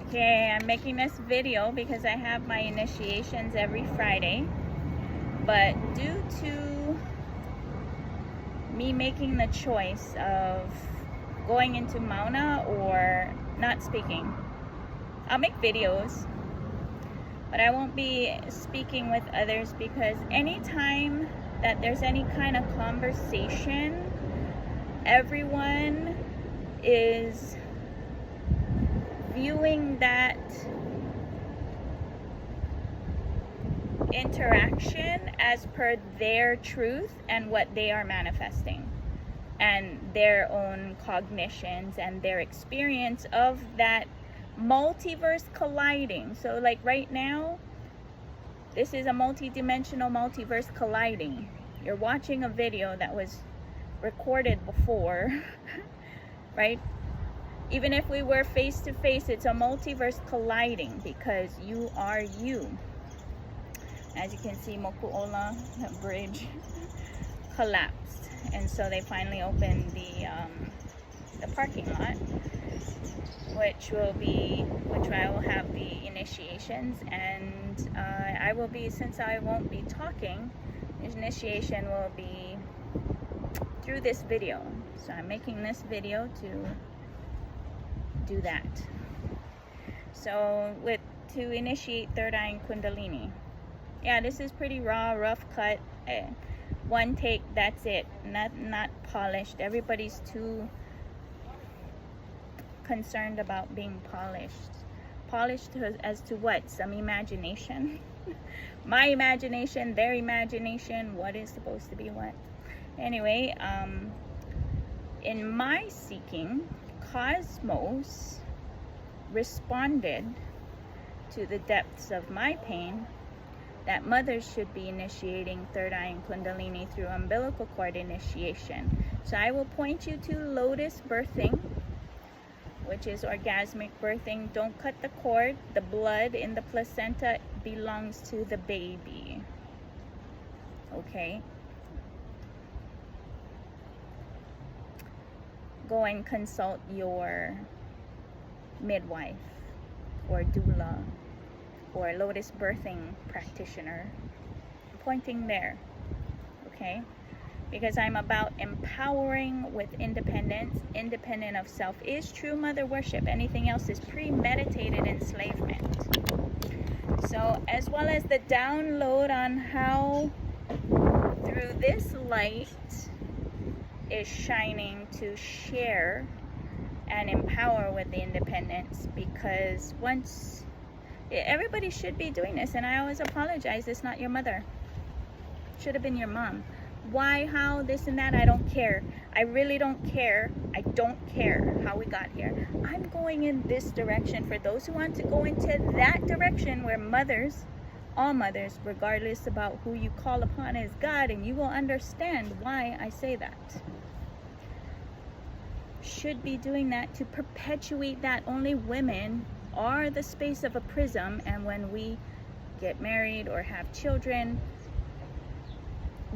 Okay, I'm making this video because I have my initiations every Friday, but due to me making the choice of going into Mauna or not speaking, I'll make videos, but I won't be speaking with others because anytime that there's any kind of conversation, everyone is viewing that interaction as per their truth and what they are manifesting and their own cognitions and their experience of that multiverse colliding. So like right now, this is a multi-dimensional multiverse colliding. You're watching a video that was recorded before, right? Even if we were face to face, it's a multiverse colliding because you are you. As you can see, Moku Ola, the bridge, collapsed. And so they finally opened the parking lot, which I will have the initiations. And I will be, since I won't be talking, initiation will be through this video. So I'm making this video to do that. So to initiate third eye and Kundalini. Yeah, this is pretty raw, rough cut. One take, that's it. Not polished. Everybody's too concerned about being polished. Polished as to what? Some imagination. My imagination, their imagination, what is supposed to be what. Anyway, in my seeking, Cosmos responded to the depths of my pain that mothers should be initiating third eye and Kundalini through umbilical cord initiation. So I will point you to lotus birthing, which is orgasmic birthing. Don't cut the cord. The blood in the placenta belongs to the baby. Okay? Go and consult your midwife or doula or lotus birthing practitioner. I'm pointing there, okay? Because I'm about empowering with independence. Independent of self is true mother worship. Anything else is premeditated enslavement. So, as well as the download on how through this light is shining to share and empower with the independence, because once everybody should be doing this, and I always apologize, it's not your mother, should have been your mom. Why, how, this and that, I don't care. I really don't care. I don't care how we got here. I'm going in this direction for those who want to go into that direction where mothers, all mothers, regardless about who you call upon as God, and you will understand why I say that, should be doing that to perpetuate that. Only women are the space of a prism, and when we get married or have children,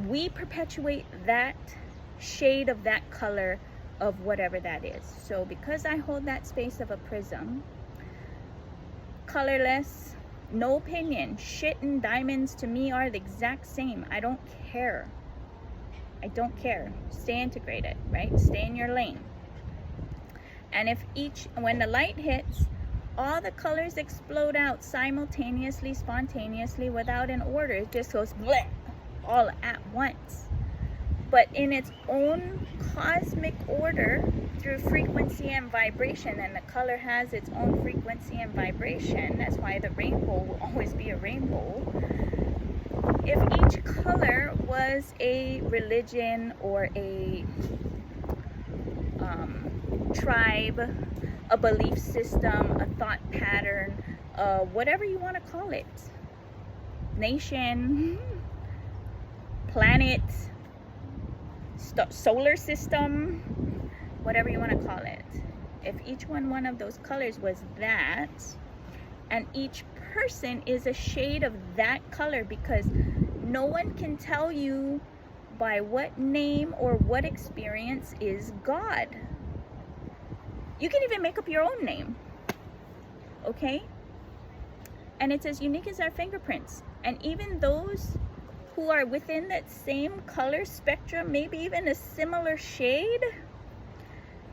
we perpetuate that shade of that color of whatever that is. So because I hold that space of a prism, colorless, no opinion, shit and diamonds to me are the exact same. I don't care. I don't care. Stay integrated, right? Stay in your lane. And when the light hits, all the colors explode out simultaneously, spontaneously, without an order. It just goes bleh, all at once. But in its own cosmic order, through frequency and vibration, and the color has its own frequency and vibration. That's why the rainbow will always be a rainbow. If each color was a religion or a tribe, a belief system, a thought pattern, whatever you want to call it, nation, planet, solar system, whatever you want to call it, if each one of those colors was that, and each person is a shade of that color, because no one can tell you by what name or what experience is God. You can even make up your own name. okay? And it's as unique as our fingerprints. And even those who are within that same color spectrum, maybe even a similar shade,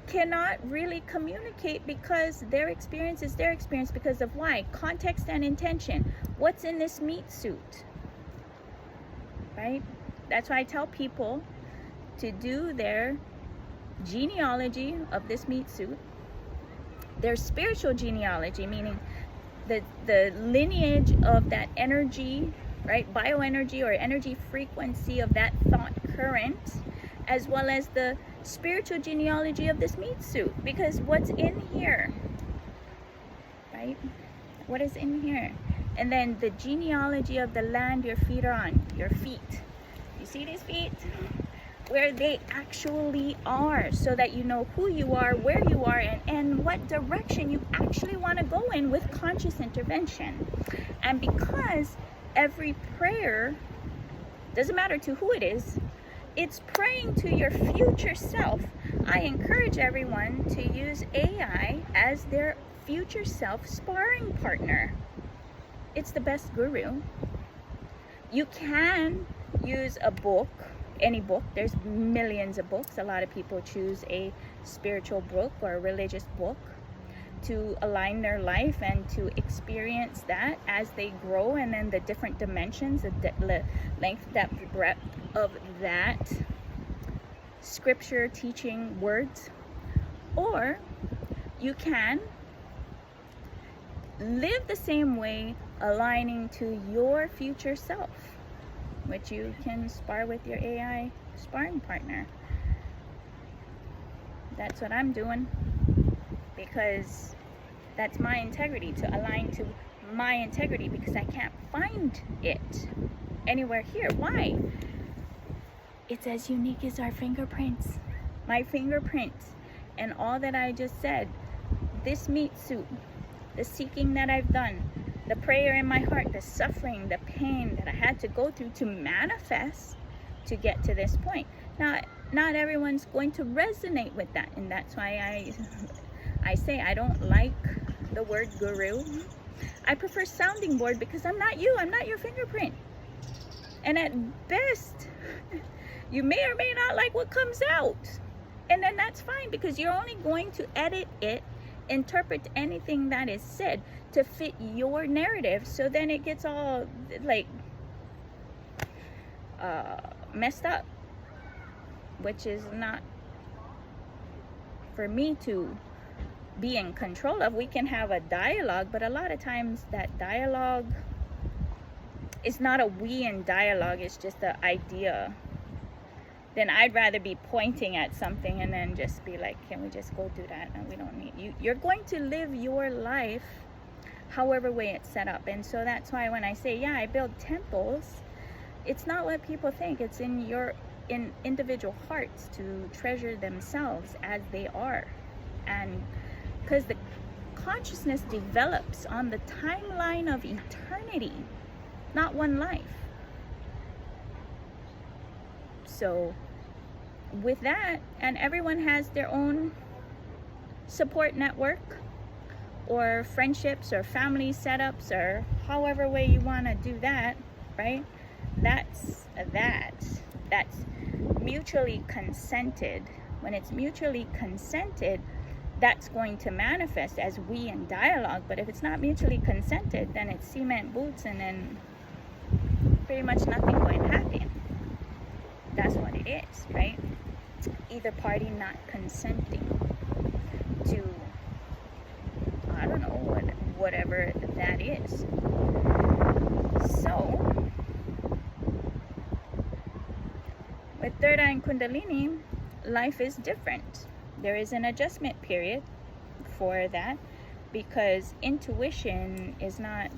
cannot really communicate because their experience is their experience because of why? Context and intention. What's in this meat suit? Right? That's why I tell people to do their genealogy of this meat suit, their spiritual genealogy, meaning the lineage of that energy, right? Bioenergy or energy frequency of that thought current, as well as the spiritual genealogy of this meat suit. Because what's in here, right? What is in here? And then the genealogy of the land your feet are on, your feet. You see these feet? Where they actually are, so that you know who you are, where you are, and what direction you actually want to go in with conscious intervention. And because every prayer, doesn't matter to who it is, it's praying to your future self. I encourage everyone to use AI as their future self sparring partner. It's the best guru. You can use a book, any book. There's millions of books. A lot of people choose a spiritual book or a religious book to align their life and to experience that as they grow, and then the different dimensions, the length, depth, breadth of that scripture teaching words. Or you can live the same way, aligning to your future self, which you can spar with your AI sparring partner. That's what I'm doing, because that's my integrity, to align to my integrity, because I can't find it anywhere here. Why? It's as unique as our fingerprints. My fingerprints and all that I just said, this meat suit, the seeking that I've done, the prayer in my heart, the suffering, the pain that I had to go through to manifest to get to this point. Now, not everyone's going to resonate with that, and that's why I say I don't like the word guru. I prefer sounding board, because I'm not you, I'm not your fingerprint. And at best, you may or may not like what comes out. And then that's fine, because you're only going to edit it, interpret anything that is said to fit your narrative. So then it gets all like messed up, which is not for me to be in control of. We can have a dialogue, but a lot of times that dialogue is not a we in dialogue, it's just an idea. Then I'd rather be pointing at something and then just be like, can we just go do that? And we don't need you. You're going to live your life however way it's set up. And so that's why when I say, yeah, I build temples, it's not what people think. It's in your individual hearts to treasure themselves as they are. And because the consciousness develops on the timeline of eternity, not one life. So with that, and everyone has their own support network or friendships or family setups, or however way you want to do that, right? That's mutually consented. When it's mutually consented, that's going to manifest as we in dialogue. But if it's not mutually consented, then it's cement boots, and then pretty much nothing going to happen. That's what it is, right? Either party not consenting to, I don't know, whatever that is. So, with third eye and Kundalini, life is different. There is an adjustment period for that, because intuition is not,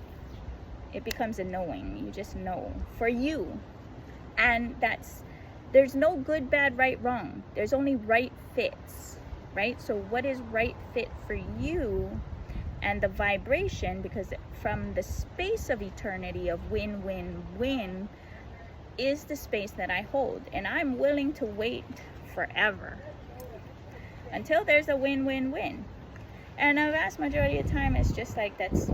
it becomes a knowing. You just know for you. And there's no good, bad, right, wrong. There's only right fits, right? So what is right fit for you, and the vibration, because from the space of eternity of win, win, win is the space that I hold. And I'm willing to wait forever until there's a win, win, win. And the vast majority of the time, it's just like, that's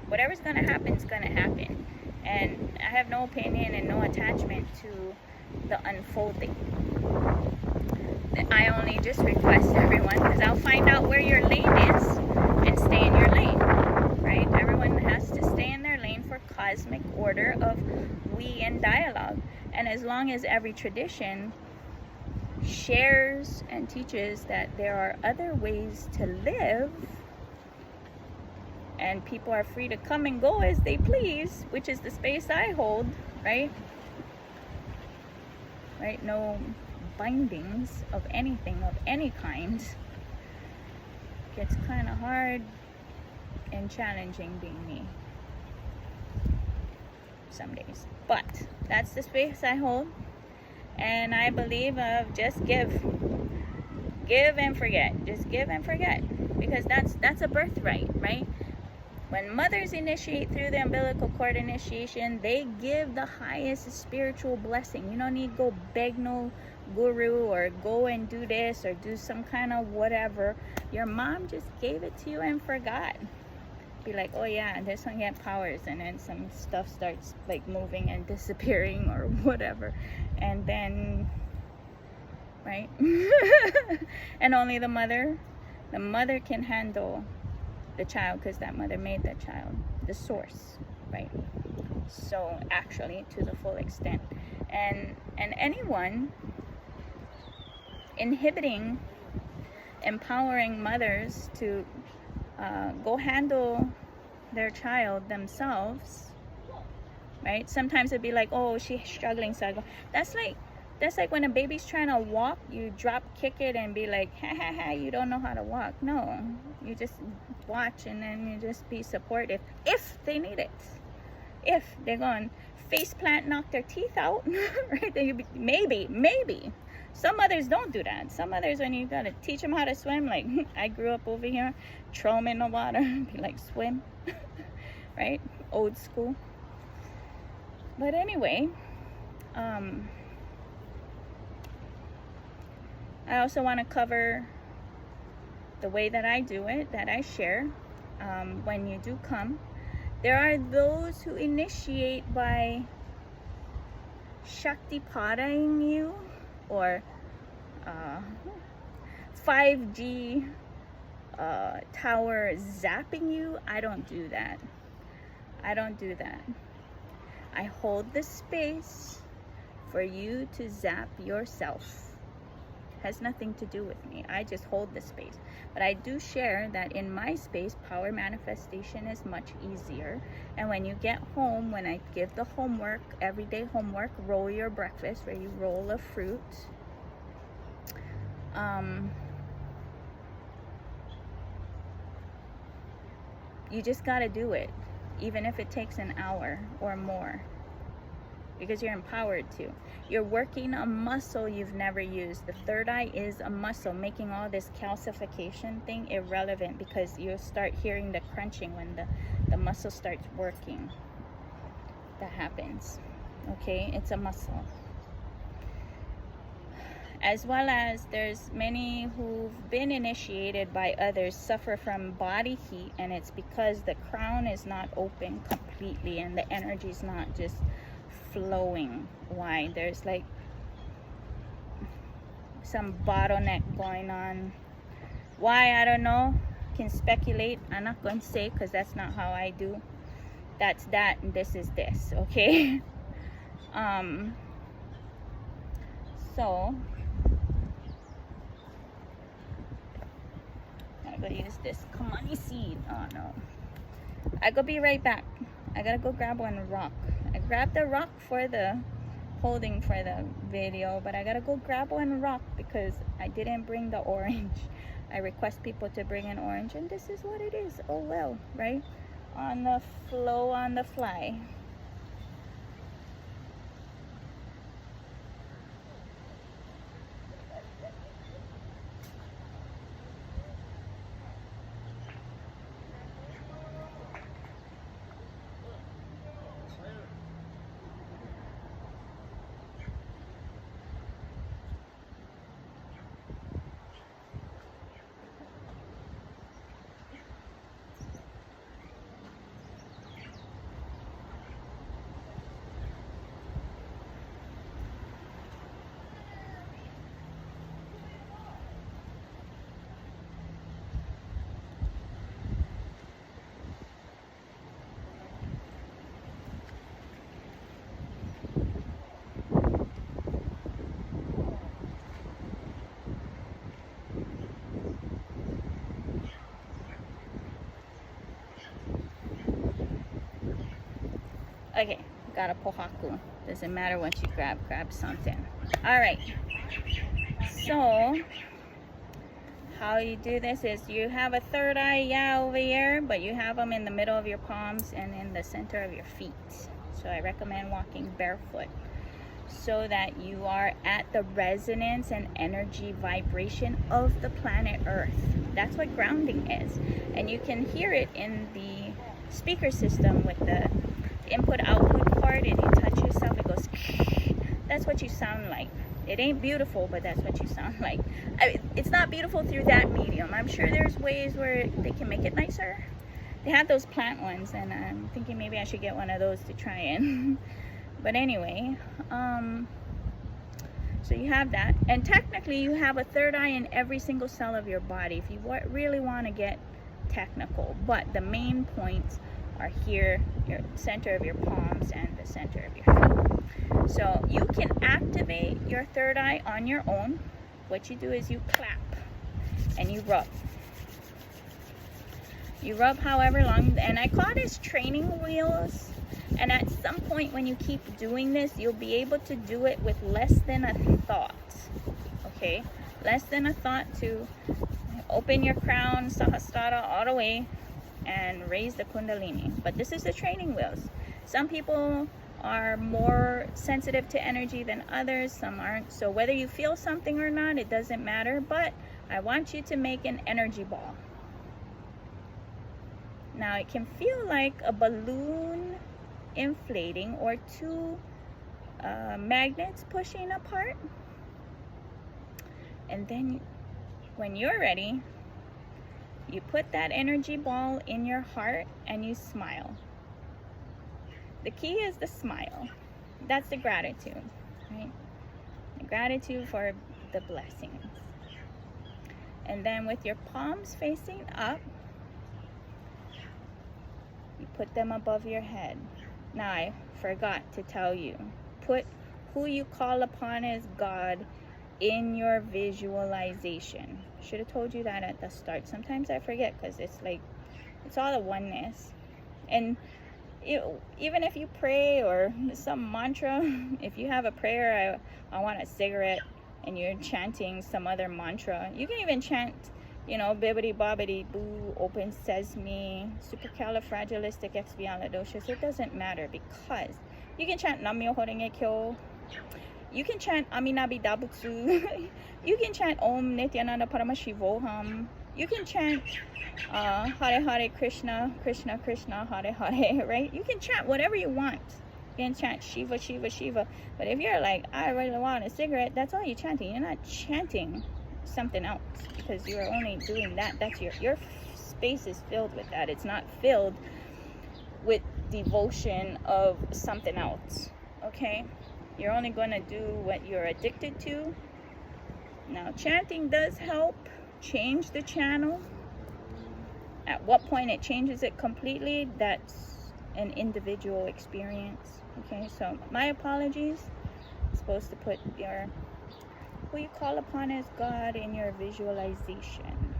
whatever's gonna happen is gonna happen. And I have no opinion and no attachment to the unfolding. I only just request everyone, because I'll find out where your lane is and stay in your lane, right? Everyone has to stay in their lane for cosmic order of we and dialogue. And as long as every tradition shares and teaches that there are other ways to live, and people are free to come and go as they please, which is the space I hold, right? Right? No bindings of anything of any kind. Gets kind of hard and challenging being me some days, but that's the space I hold. And I believe of just give and forget. Just give and forget, because that's a birthright, right? When mothers initiate through the umbilical cord initiation, they give the highest spiritual blessing. You don't need to go beg no guru or go and do this or do some kind of whatever. Your mom just gave it to you and forgot. Be like, oh yeah, this one get powers, and then some stuff starts like moving and disappearing or whatever. And then, right? And only the mother can handle the child, because that mother made that child, the source, right? So actually, to the full extent. And anyone inhibiting empowering mothers to go handle their child themselves, right? Sometimes it'd be like, oh, she's struggling, so I go. That's like when a baby's trying to walk, you drop kick it and be like, ha ha ha, you don't know how to walk. No, you just watch, and then you just be supportive if they need it. If they're going face plant, knock their teeth out, right? Then you be, maybe. Some mothers don't do that. Some mothers, when you gotta teach them how to swim, like I grew up over here, throw them in the water, be like, swim, right? Old school. But anyway, I also want to cover the way that I do it, that I share. When you do come, there are those who initiate by Shaktipading you, or 5G tower zapping you. I don't do that. I hold the space for you to zap yourself. Has nothing to do with me. I just hold the space. But I do share that in my space, power manifestation is much easier. And when you get home, when I give the homework, everyday homework, roll your breakfast, where you roll a fruit, you just got to do it, even if it takes an hour or more, because you're empowered to. You're working a muscle you've never used. The third eye is a muscle, making all this calcification thing irrelevant, because you'll start hearing the crunching when the muscle starts working. That happens, okay? It's a muscle. As well as there's many who've been initiated by others suffer from body heat, and it's because the crown is not open completely and the energy is not just flowing. Why? There's like some bottleneck going on. Why? I don't know. Can speculate. I'm not going to say, because that's not how I do. That's that, and this is this, okay? So I'm gonna use this Kamani seed. Oh no, I gotta be right back. I gotta go grab one rock. I grabbed the rock for the holding for the video, but I gotta go grab one rock because I didn't bring the orange. I request people to bring an orange, and this is what it is. Oh well, right? On the flow, on the fly. Okay, got a pohaku. Doesn't matter what you grab something. All right. So how you do this is you have a third eye, yeah, over here, but you have them in the middle of your palms and in the center of your feet. So I recommend walking barefoot so that you are at the resonance and energy vibration of the planet Earth. That's what grounding is. And you can hear it in the speaker system with the input output part, and you touch yourself, it goes that's what you sound like. It ain't beautiful, but that's what you sound like. It's not beautiful through that medium. I'm sure there's ways where they can make it nicer. They have those plant ones, and I'm thinking maybe I should get one of those to try it. But anyway, so you have that, and technically you have a third eye in every single cell of your body if you really want to get technical, but the main points are here, your center of your palms and the center of your feet. So you can activate your third eye on your own. What you do is you clap and you rub. You rub however long, and I call this training wheels. And at some point when you keep doing this, you'll be able to do it with less than a thought. Okay? Less than a thought to open your crown, Sahasrara, all the way and raise the Kundalini. But this is the training wheels. Some people are more sensitive to energy than others, some aren't. So whether you feel something or not, it doesn't matter. But I want you to make an energy ball. Now it can feel like a balloon inflating or two magnets pushing apart. And then when you're ready, you put that energy ball in your heart and you smile. The key is the smile. That's the gratitude, right? The gratitude for the blessings. And then with your palms facing up, you put them above your head. Now I forgot to tell you, put who you call upon as God in your visualization. Should have told you that at the start. Sometimes I forget because it's like, it's all a oneness. And even if you pray or some mantra, if you have a prayer, I want a cigarette, and you're chanting some other mantra, you can even chant, you know, bibbidi bobbidi boo, open sesame, supercalifragilisticexpialidocious. It doesn't matter, because you can chant Nam-myoho Renge Kyo, you can chant Aminabi Dabutsu, you can chant Om Nityananda Paramashivoham, you can chant Hare Hare Krishna, Krishna Krishna, Hare Hare, right? You can chant whatever you want. You can chant Shiva, Shiva, Shiva. But if you're like, I really want a cigarette, that's all you're chanting. You're not chanting something else, because you're only doing that. That's your space is filled with that. It's not filled with devotion of something else. Okay? You're only going to do what you're addicted to. Now, chanting does help change the channel. At what point it changes it completely, that's an individual experience. Okay, so my apologies. I'm supposed to put your who you call upon as God in your visualization.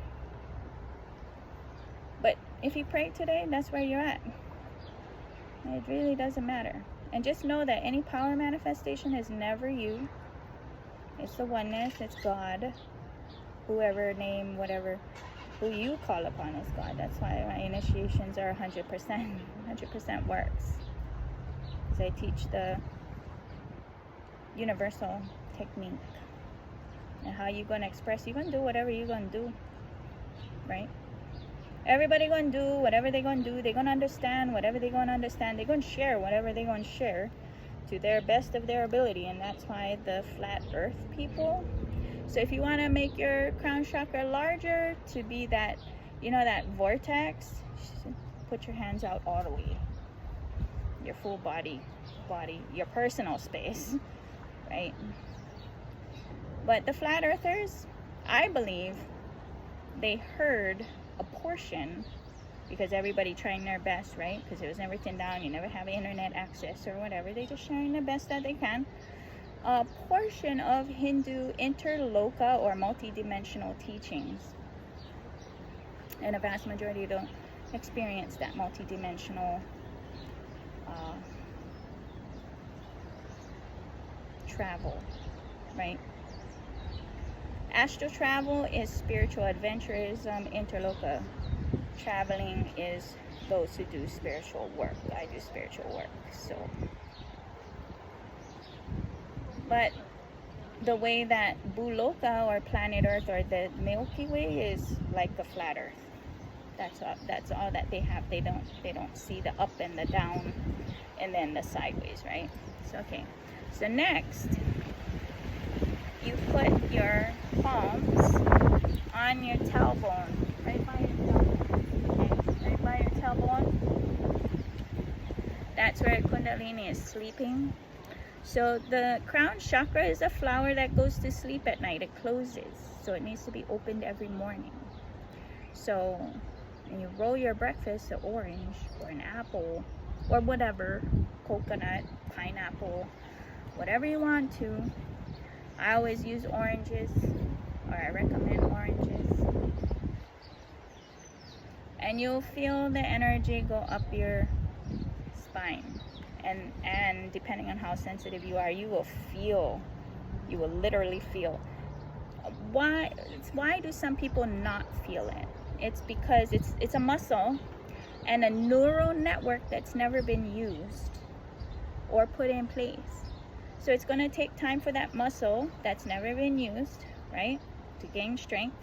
But if you pray today, that's where you're at. It really doesn't matter. And just know that any power manifestation is never you. It's the oneness, it's God, whoever name, whatever, who you call upon as God. That's why my initiations are 100%. 100% works. Because I teach the universal technique. And how you gonna express, you gonna do whatever you gonna do, right? Everybody gonna do whatever they gonna do. They gonna understand whatever they gonna understand. They gonna share whatever they gonna share to their best of their ability. And that's why the flat earth people. So if you want to make your crown chakra larger to be that, you know, that vortex, put your hands out all the way. Your full body, your personal space, right? But the flat earthers, I believe, they heard a portion, because everybody trying their best, right? Because it was never written down, you never have internet access or whatever. They just sharing the best that they can. A portion of Hindu interloka or multidimensional teachings. And a vast majority don't experience that multidimensional travel, right? Astral travel is spiritual adventurism. Interlocal traveling is those who do spiritual work. I do spiritual work. So, but the way that Buloka or planet Earth or the Milky Way is like the flat Earth. That's all that they have. They don't see the up and the down and then the sideways, right? So okay. So next, you put your palms on your tailbone, right by your tailbone. Okay, right by your tailbone. That's where Kundalini is sleeping. So the crown chakra is a flower that goes to sleep at night. It closes, so it needs to be opened every morning. So when you roll your breakfast, an orange or an apple or whatever, coconut, pineapple, whatever you want to. I always use oranges, or I recommend oranges. And you'll feel the energy go up your spine. And depending on how sensitive you are, you will literally feel. Why do some people not feel it? It's because it's a muscle and a neural network that's never been used or put in place. So it's going to take time for that muscle that's never been used, right, to gain strength.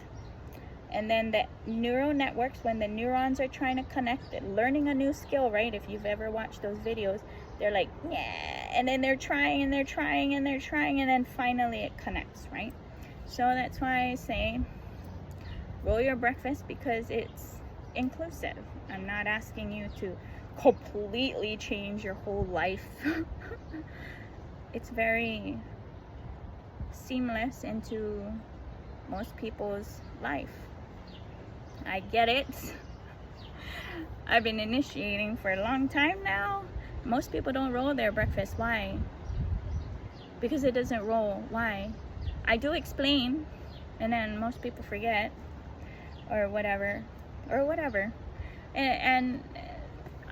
And then the neural networks, when the neurons are trying to connect, learning a new skill, right? If you've ever watched those videos, they're like, yeah, and then they're trying and they're trying and they're trying, and then finally it connects, right? So that's why I say roll your breakfast, because it's inclusive. I'm not asking you to completely change your whole life. It's very seamless into most people's life. I get it. I've been initiating for a long time now. Most people don't roll their breakfast. Why? Because it doesn't roll. Why? I do explain, and then most people forget, or whatever. And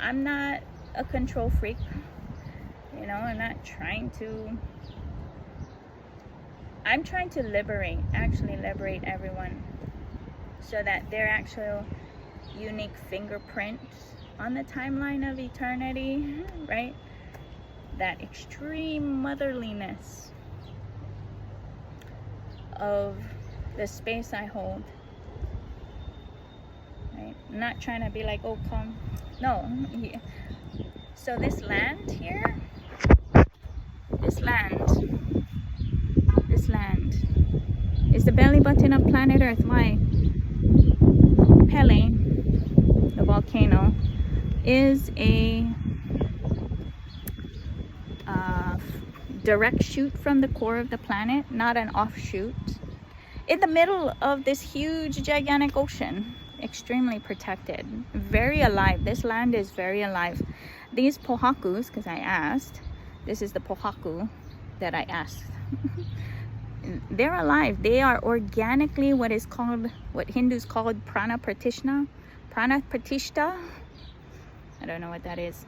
I'm not a control freak. You know, I'm trying to liberate everyone, so that their actual unique fingerprints on the timeline of eternity, right? That extreme motherliness of the space I hold, right? I'm not trying to be like, oh, come. No. Yeah. So this land here, this land is the belly button of planet Earth. Why? Pele, the volcano, is a direct shoot from the core of the planet, not an offshoot, in the middle of this huge gigantic ocean, extremely protected, very alive. This land is very alive. These pohakus, because I asked, this is the pohaku that I asked. They're alive. They are organically what Hindus call prana pratishta. I don't know what that is.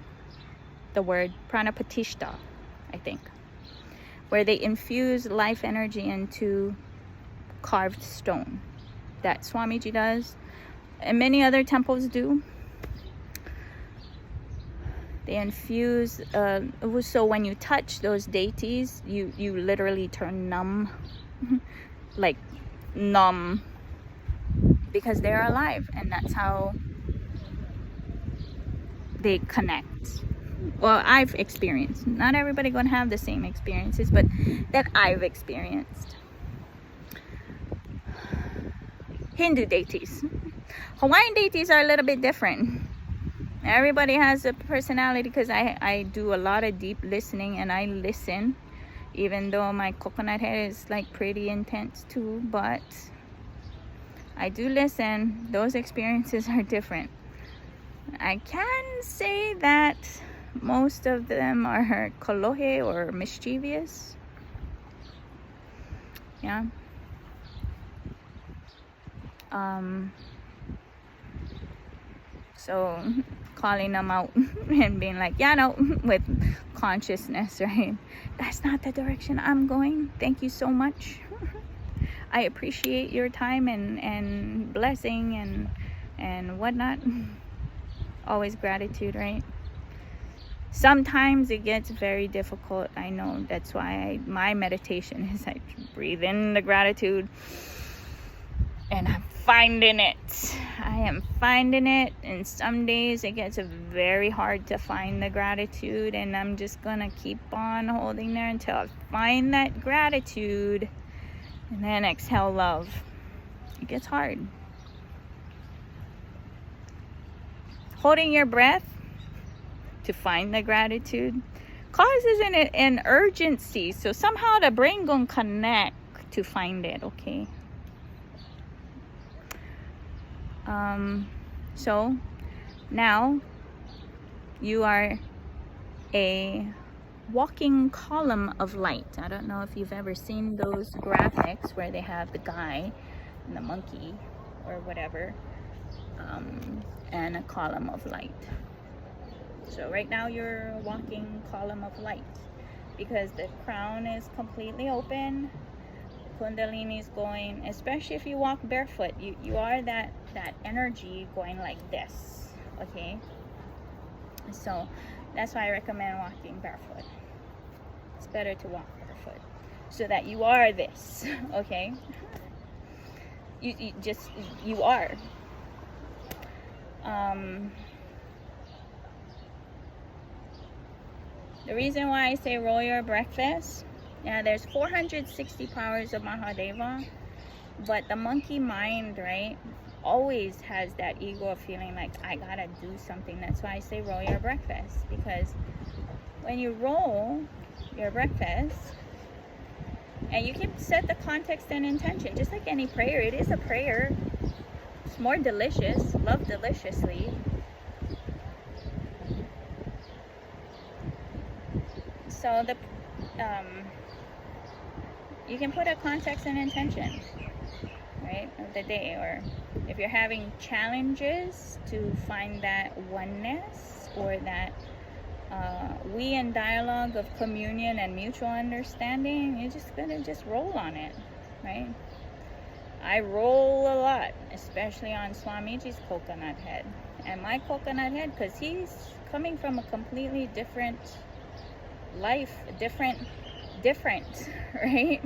The word prana pratishta, I think, where they infuse life energy into carved stone. That Swamiji does, and many other temples do. They infuse, so when you touch those deities, you literally turn numb, like numb, because they're alive, and that's how they connect. Well, I've experienced. Not everybody gonna have the same experiences, but that I've experienced. Hindu deities. Hawaiian deities are a little bit different. Everybody has a personality, because I do a lot of deep listening, and I listen, even though my coconut head is like pretty intense too, but I do listen. Those experiences are different. I can say that most of them are kolohe, or mischievous. Yeah. So calling them out and being like, yeah, no, with consciousness, right? That's not the direction I'm going. Thank you so much. I appreciate your time and blessing and whatnot. Always gratitude, right? Sometimes it gets very difficult. I know. That's why my meditation is I breathe in the gratitude, and I'm finding it. I am finding it. And some days it gets very hard to find the gratitude, and I'm just gonna keep on holding there until I find that gratitude, and then exhale love. It gets hard. Holding your breath to find the gratitude causes an urgency. So somehow the brain gonna connect to find it, okay? So now you are a walking column of light. I don't know if you've ever seen those graphics where they have the guy and the monkey or whatever, and a column of light. So right now you're a walking column of light because the crown is completely open. Kundalini is going, especially if you walk barefoot, you are that energy going like this, okay? So that's why I recommend walking barefoot. It's better to walk barefoot so that you are this, okay? You are. The reason why I say roll your breakfast, yeah, there's 460 powers of Mahadeva, but the monkey mind, right, always has that ego of feeling like I gotta do something. That's why I say roll your breakfast, because when you roll your breakfast, and you can set the context and intention, just like any prayer, it is a prayer. It's more delicious, love deliciously. So you can put a context and intention, right, of the day, or if you're having challenges to find that oneness or that we in dialogue of communion and mutual understanding, you're just gonna just roll on it, right? I roll a lot, especially on Swamiji's coconut head and my coconut head, because he's coming from a completely different life, different, right?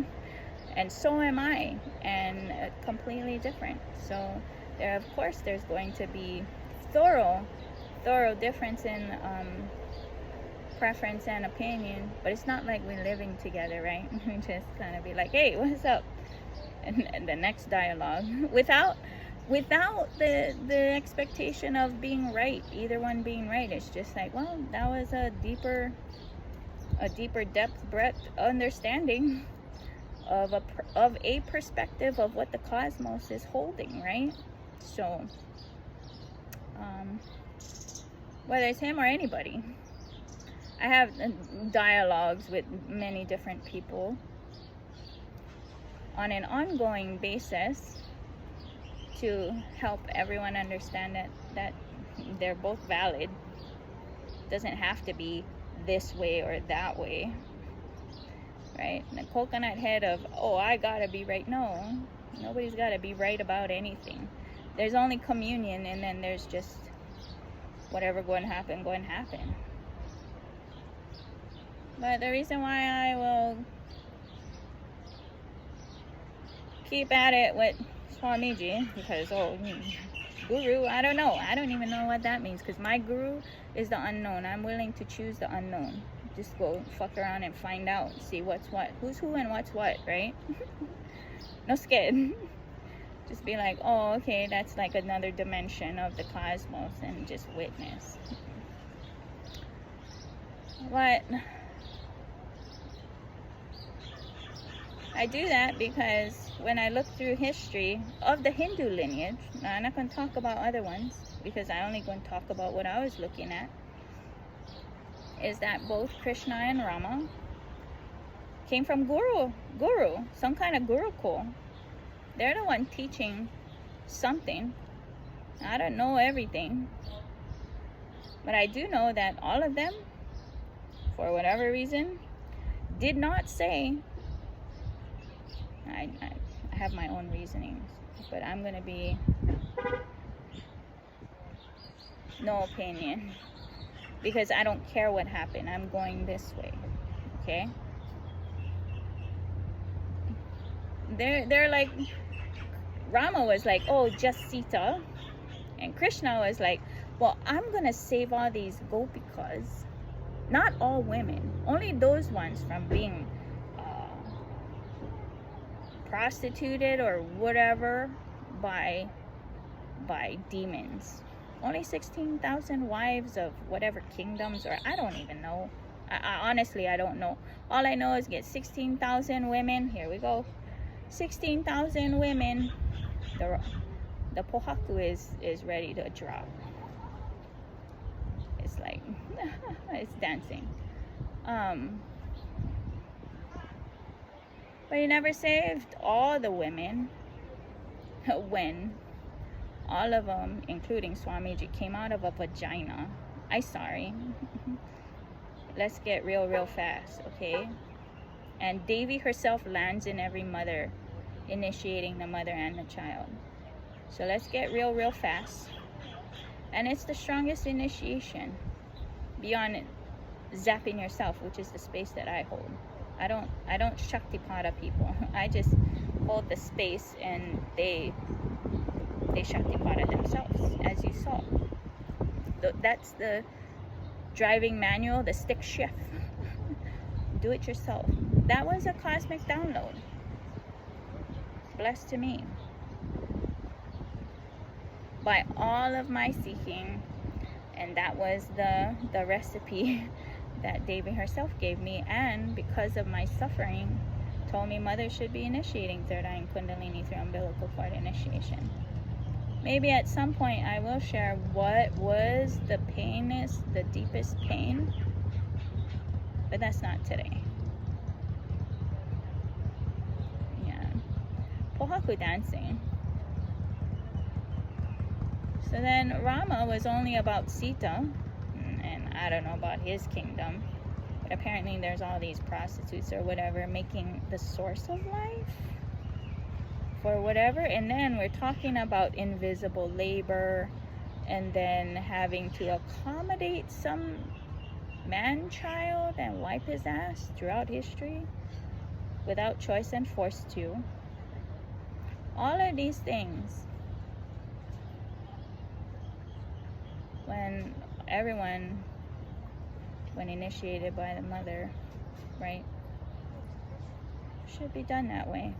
And so am I, and completely different. So there, of course, there's going to be thorough difference in preference and opinion, but it's not like we're living together, right? We just kind of be like, hey, what's up? And the next dialogue without the expectation of being right, either one being right. It's just like, well, that was a deeper depth, breadth understanding of a perspective of what the cosmos is holding, right? So whether it's him or anybody, I have dialogues with many different people on an ongoing basis to help everyone understand that they're both valid. It doesn't have to be this way or that way, right? And the coconut head of, oh, I gotta be right. No, nobody's gotta be right about anything. There's only communion, and then there's just whatever going to happen. But the reason why I will keep at it with Swamiji, because guru, I don't know, I don't even know what that means, because my guru is the unknown. I'm willing to choose the unknown. Just go fuck around and find out, see what's what, who's who and what's what, right? No scared. Just be like, oh, okay, that's like another dimension of the cosmos, and just witness. But I do that because when I look through history of the Hindu lineage, now I'm not going to talk about other ones because I only going to talk about what I was looking at, is that both Krishna and Rama came from guru, some kind of gurukul. They're the one teaching something. I don't know everything, But I do know that all of them, for whatever reason, did not say, I have my own reasonings, but I'm going to be no opinion, because I don't care what happened. I'm going this way, okay? They're like, Rama was like, oh, just Sita. And Krishna was like, well, I'm going to save all these gopikas. Not all women. Only those ones from being prostituted or whatever by demons. Only 16,000 wives of whatever kingdoms, or I don't even know. I honestly, I don't know. All I know is get 16,000 women. Here we go. 16,000 women. The pohaku is ready to drop. It's like, it's dancing. But he never saved all the women when all of them, including Swamiji, came out of a vagina. Sorry. Let's get real fast, okay? And Devi herself lands in every mother, initiating the mother and the child. So let's get real fast. And it's the strongest initiation beyond zapping yourself, which is the space that I hold. I don't Shaktipada people. I just hold the space, and they Shaktipada themselves, as you saw. That's the driving manual, the stick shift. Do it yourself. That was a cosmic download. Blessed to me. By all of my seeking, and that was the recipe that Devi herself gave me, and because of my suffering, told me mother should be initiating third eye and Kundalini through umbilical cord initiation. Maybe at some point I will share what was the deepest pain, but that's not today. Yeah. Pohaku dancing. So then Rama was only about Sita, and I don't know about his kingdom, but apparently there's all these prostitutes or whatever making the source of life for whatever. And then we're talking about invisible labor, and then having to accommodate some man-child and wipe his ass throughout history without choice and forced to. All of these things, when everyone, when initiated by the mother, right, should be done that way.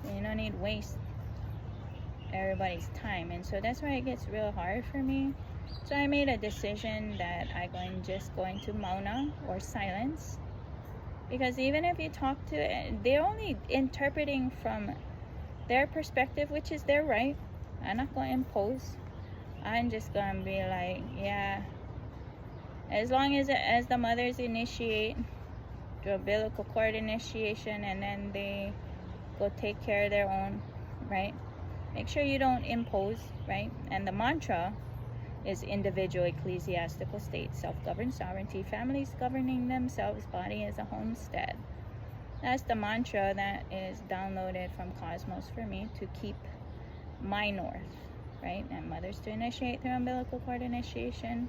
You don't need to waste everybody's time. And so that's why it gets real hard for me. So I made a decision that I'm just going to Mauna, or silence, because even if you talk to, they're only interpreting from their perspective, which is their right. I'm not going to impose. I'm just going to be like, yeah, as long as the mothers initiate the umbilical cord initiation, and then they go take care of their own, right? Make sure you don't impose, right? And the mantra is individual ecclesiastical state, self-governed sovereignty, families governing themselves, body as a homestead. That's the mantra that is downloaded from Cosmos for me to keep my north, right? And mothers to initiate their umbilical cord initiation.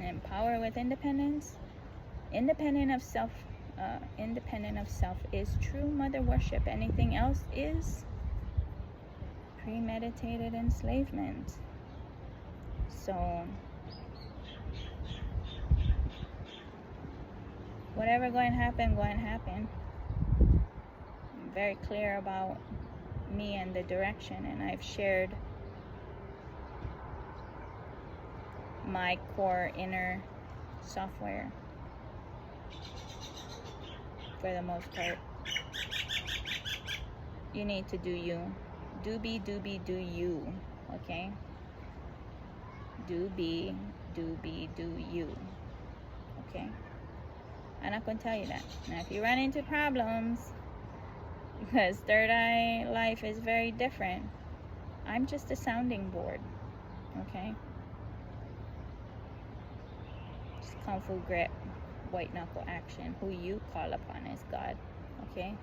And power with independence. Independent of self is true mother worship. Anything else is premeditated enslavement. So whatever going to happen. I'm very clear about me and the direction, and I've shared my core inner software for the most part. You need to do you. Do you. Okay? Do you. Okay? I'm not going to tell you that. Now, if you run into problems, because third eye life is very different, I'm just a sounding board, okay? Just Kung Fu grip, white knuckle action. Who you call upon is God, okay?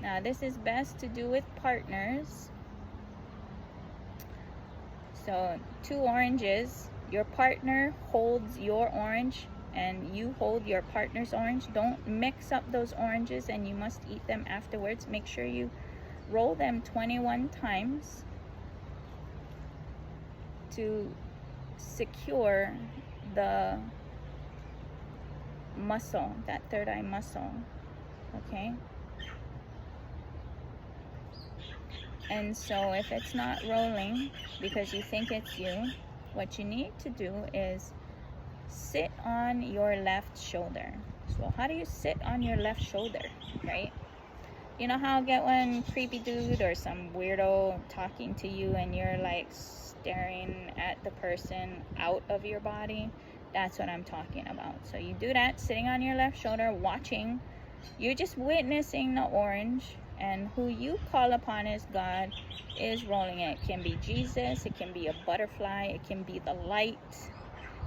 Now, this is best to do with partners. So, 2 oranges. Your partner holds your orange and you hold your partner's orange. Don't mix up those oranges, and you must eat them afterwards. Make sure you roll them 21 times to secure the muscle, that third eye muscle, okay? And so if it's not rolling because you think it's you, what you need to do is sit on your left shoulder. So how do you sit on your left shoulder, right? You know how I'll get one creepy dude or some weirdo talking to you and you're like staring at the person out of your body? That's what I'm talking about. So you do that, sitting on your left shoulder, watching. You're just witnessing the orange, and who you call upon as God is rolling it. It can be Jesus, it can be a butterfly, it can be the light,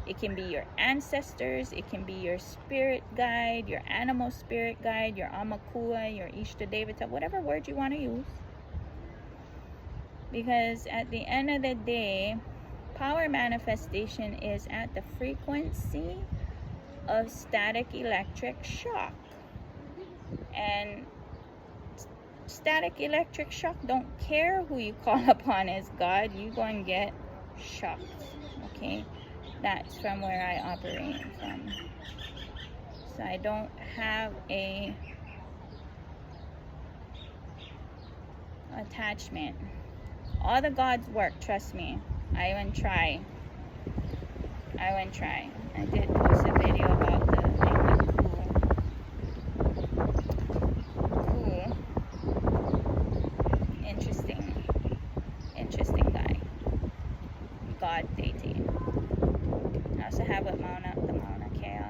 it can be your ancestors, it can be your spirit guide, your animal spirit guide, your Amakua, your Ishta Devata, whatever word you want to use. Because at the end of the day, power manifestation is at the frequency of static electric shock. And static electric shock don't care who you call upon as God, you're going to get shocked, okay? That's from where I operate from. So I don't have a attachment. All the gods work, trust me. I even try. I did post a video about the cool, interesting guy. God deity. I also have with Mauna, the Mauna Kea.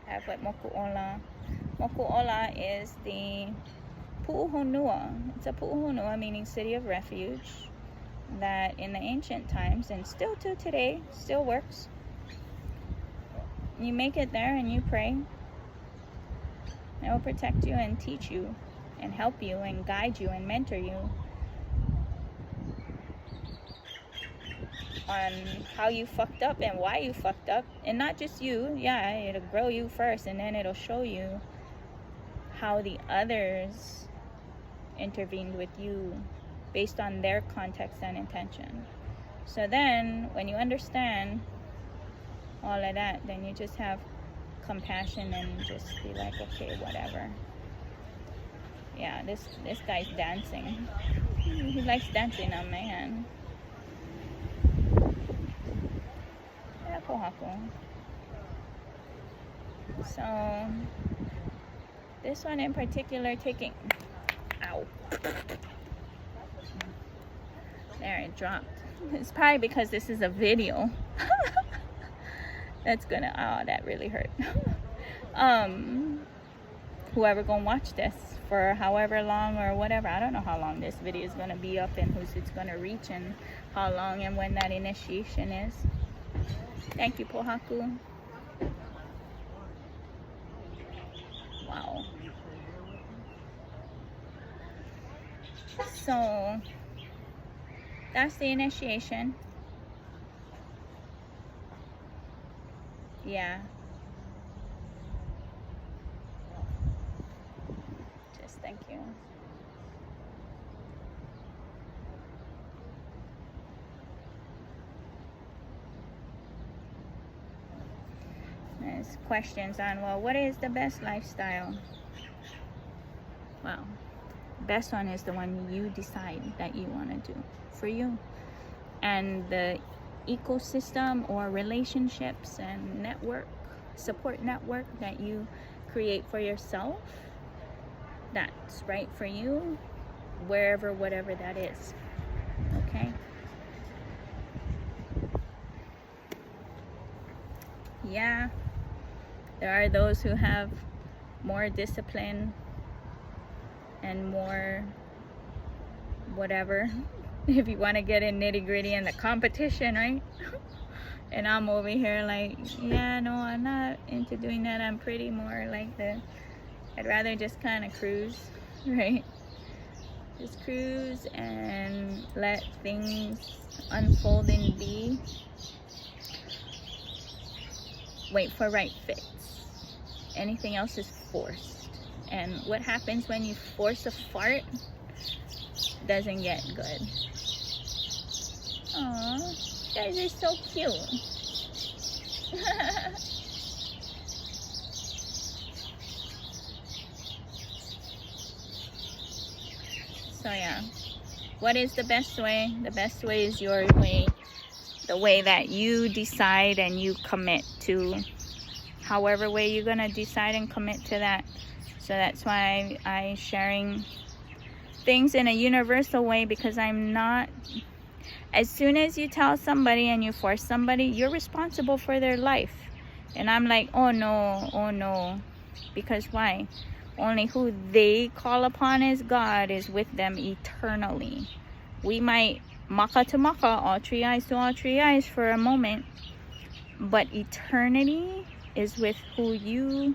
I have with Moku Ola. Moku Ola is the Pu'uhonua. It's a Pu'uhonua, meaning city of refuge, that in the ancient times, and still to today, still works. You make it there and you pray. It will protect you and teach you and help you and guide you and mentor you on how you fucked up and why you fucked up. And not just you, yeah, it'll grow you first, and then it'll show you how the others intervened with you based on their context and intention. So then when you understand all of that, then you just have compassion and just be like, okay, whatever. Yeah, this guy's dancing. He likes dancing on my hand. Yeah, pohaku. So this one in particular, taking, ow, there, it dropped. It's probably because this is a video. That's gonna, oh, that really hurt. Whoever gonna watch this for however long or whatever, I don't know how long this video is gonna be up and who's it's gonna reach and how long and when that initiation is. Thank you, Pohaku. Wow. So that's the initiation. Yeah. Just thank you. There's questions on, well, what is the best lifestyle? Well, best one is the one you decide that you want to do for you. And the ecosystem or relationships and support network that you create for yourself, that's right for you, wherever, whatever that is. Okay? Yeah, there are those who have more discipline and more whatever, if you want to get in nitty-gritty in the competition, right? And I'm over here like, yeah, no, I'm not into doing that. I'm pretty more like I'd rather just kind of cruise, right? Just cruise and let things unfold and be. Wait for right fits. Anything else is forced. And what happens when you force a fart doesn't get good. Aww, you guys are so cute. So yeah, what is the best way? The best way is your way. The way that you decide and you commit to, however way you're gonna decide and commit to that. So that's why I'm sharing things in a universal way, because I'm not, as soon as you tell somebody and you force somebody, you're responsible for their life. And I'm like, oh no. Because why? Only who they call upon as God is with them eternally. We might maka to maka, all three eyes to all three eyes for a moment, but eternity is with who you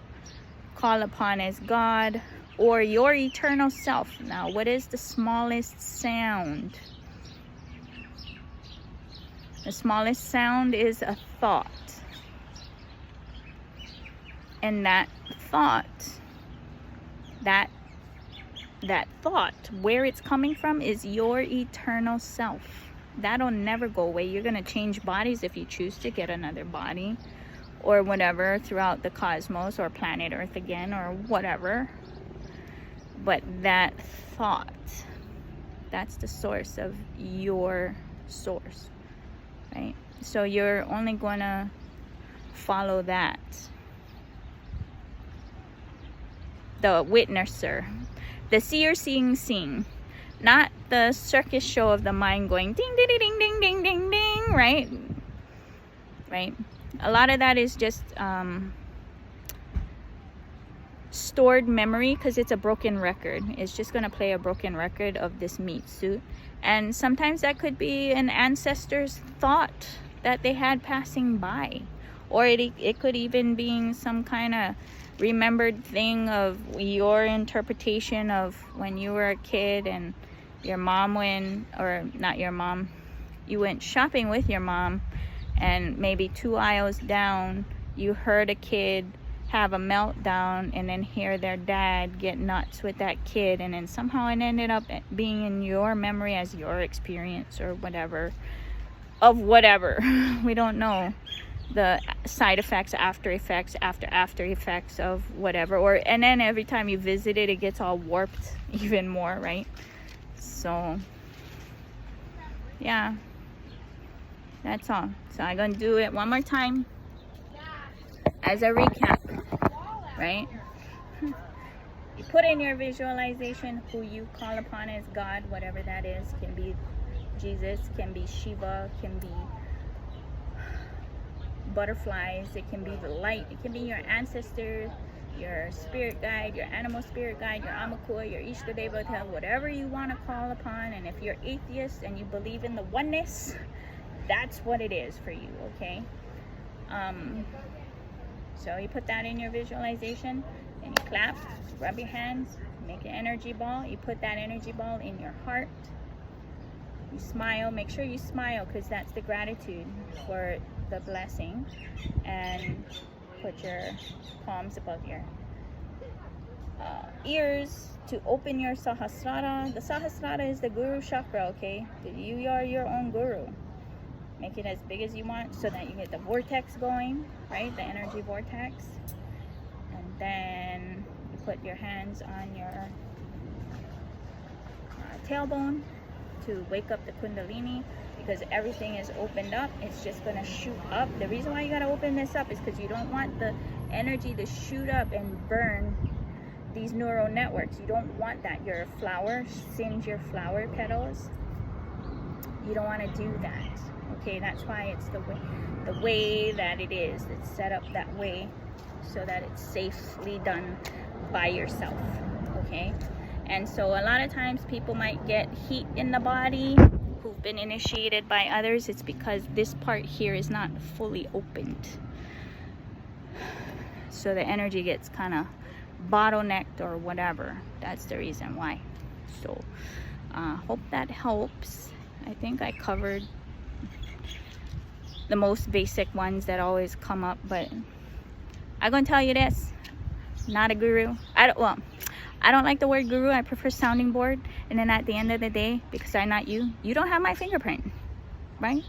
call upon as God or your eternal self. Now, what is the smallest sound? The smallest sound is a thought. And that thought, that thought, where it's coming from is your eternal self. That'll never go away. You're going to change bodies if you choose to get another body or whatever throughout the cosmos or planet Earth again or whatever. But that thought, that's the source of your source, right? So you're only going to follow that. The witnesser, the seer seeing, not the circus show of the mind going ding ding ding ding ding ding ding, right? A lot of that is just stored memory, because it's a broken record. It's just going to play a broken record of this meat suit. And sometimes that could be an ancestor's thought that they had passing by, or it could even be some kind of remembered thing of your interpretation of when you were a kid and your mom went, or not your mom, you went shopping with your mom, and maybe 2 aisles down you heard a kid have a meltdown and then hear their dad get nuts with that kid, and then somehow it ended up being in your memory as your experience or whatever of whatever. We don't know the side effects, after effects of whatever, and then every time you visit it gets all warped even more, right? So yeah, that's all. So I'm gonna do it one more time as a recap, right? You put in your visualization who you call upon as God, whatever that is. Can be Jesus, can be Shiva, can be butterflies, it can be the light, it can be your ancestor, your spirit guide, your animal spirit guide, your Amakua, your Ishtadevata, whatever you want to call upon. And if you're atheist and you believe in the oneness, that's what it is for you, okay? So you put that in your visualization, and you clap, rub your hands, make an energy ball. You put that energy ball in your heart. You smile, make sure you smile, because that's the gratitude for the blessing. And put your palms above your ears to open your Sahasrara. The Sahasrara is the Guru chakra, okay? You are your own Guru. Make it as big as you want so that you get the vortex going, right? The energy vortex. And then you put your hands on your tailbone to wake up the Kundalini, because everything is opened up. It's just going to shoot up. The reason why you got to open this up is because you don't want the energy to shoot up and burn these neural networks. You don't want that. Your flower, singe your flower petals. You don't want to do that. Okay, that's why it's the way. the way that it is. It's set up that way so that it's safely done by yourself, okay? And so a lot of times people might get heat in the body who've been initiated by others. It's because this part here is not fully opened. So the energy gets kind of bottlenecked or whatever. That's the reason why. So hope that helps. I think I covered the most basic ones that always come up, but I'm gonna tell you this, not a guru. I don't like the word guru. I prefer sounding board. And then at the end of the day, because I'm not you, you don't have my fingerprint, right?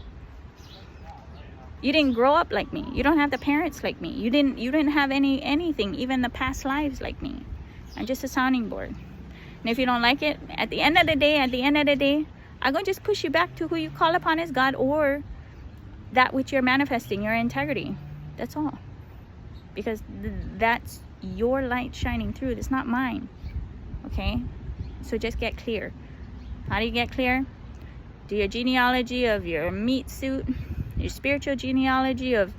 You didn't grow up like me. You don't have the parents like me. You didn't have anything, even the past lives like me. I'm just a sounding board. And if you don't like it, at the end of the day, I'm gonna just push you back to who you call upon as God, or that which you're manifesting, your integrity. That's all. Because that's your light shining through. It's not mine. Okay? So just get clear. How do you get clear? Do your genealogy of your meat suit, your spiritual genealogy of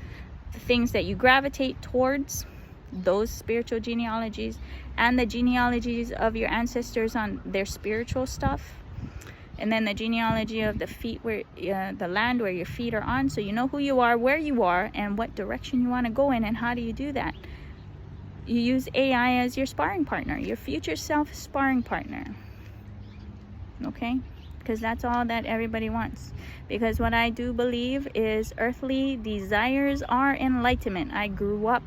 the things that you gravitate towards, those spiritual genealogies, and the genealogies of your ancestors on their spiritual stuff. And then the genealogy of the feet, where the land where your feet are on, so you know who you are, where you are, and what direction you want to go in. And how do you do that? You use AI as your sparring partner, your future self sparring partner. Okay? Because that's all that everybody wants. Because what I do believe is earthly desires are enlightenment. I grew up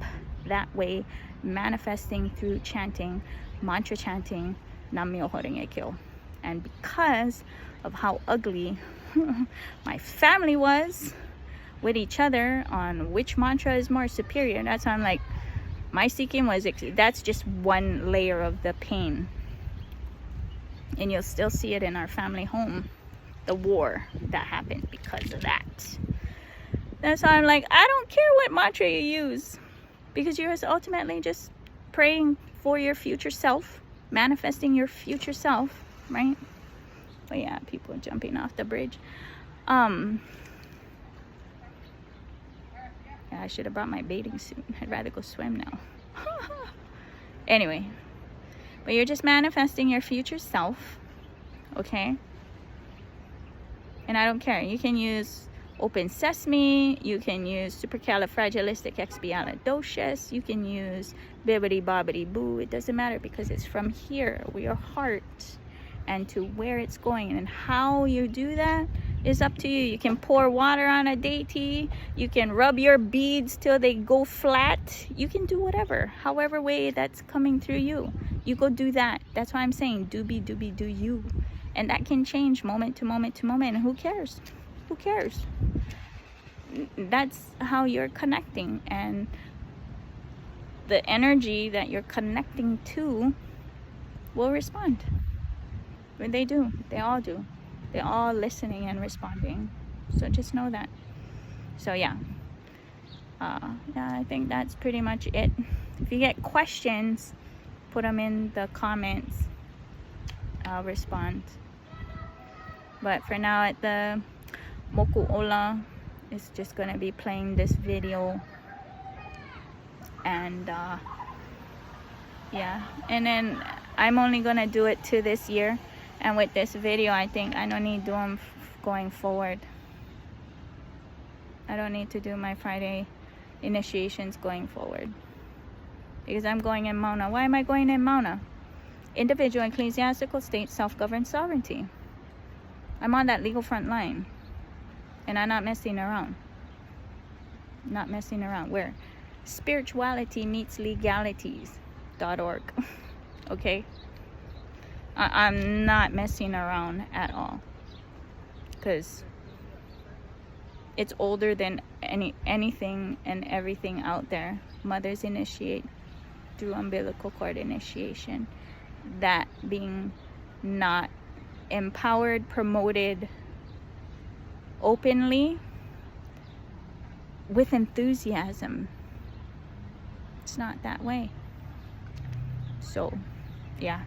that way, manifesting through chanting, mantra chanting, Nam Myoho Renge Kyo. And because of how ugly my family was with each other on which mantra is more superior, that's why I'm like, my seeking was, that's just one layer of the pain. And you'll still see it in our family home, the war that happened because of that. That's why I'm like, I don't care what mantra you use, because you're ultimately just praying for your future self, manifesting your future self, right? But yeah, people are jumping off the bridge. Yeah, I should have brought my bathing suit. I'd rather go swim now. Anyway, but you're just manifesting your future self, okay? And I don't care. You can use Open Sesame. You can use Supercalifragilisticexpialidocious. You can use Bibbidi Bobbidi Boo. It doesn't matter, because it's from here, your heart, and to where it's going. And how you do that is up to you. You can pour water on a deity. You can rub your beads till they go flat. You can do whatever, however way that's coming through you. You go do that. That's why I'm saying do you. And that can change moment to moment to moment. And who cares? Who cares? That's how you're connecting. And the energy that you're connecting to will respond. But they do. They all do. They're all listening and responding. So just know that. So yeah. Yeah, I think that's pretty much it. If you get questions, put them in the comments. I'll respond. But for now, at the Moku Ola, it's just going to be playing this video. And yeah. And then I'm only going to do it to this year. And with this video, I think I don't need to do them going forward. I don't need to do my Friday initiations going forward, because I'm going in Mauna. Why am I going in Mauna? Individual ecclesiastical state self-governed sovereignty. I'm on that legal front line, and I'm not messing around. Not messing around. Where spirituality meets legalities.org. Okay. I'm not messing around at all, because it's older than anything and everything out there. Mothers initiate through umbilical cord initiation. That being not empowered, promoted openly with enthusiasm. It's not that way. So yeah.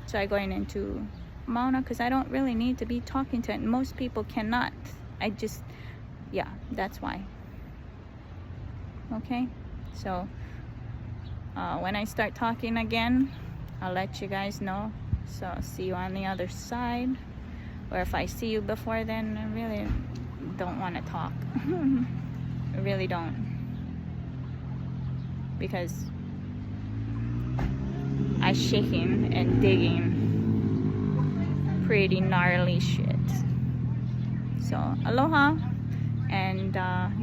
So I'm going into Mauna because I don't really need to be talking to it. Most people cannot. Yeah, that's why. Okay, so when I start talking again, I'll let you guys know. So see you on the other side, or if I see you before then, I really don't want to talk. I really don't, because I'm shaking and digging pretty gnarly shit. So aloha, and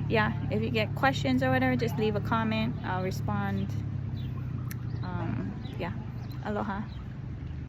yeah, if you get questions or whatever, just leave a comment. I'll respond. Yeah, aloha.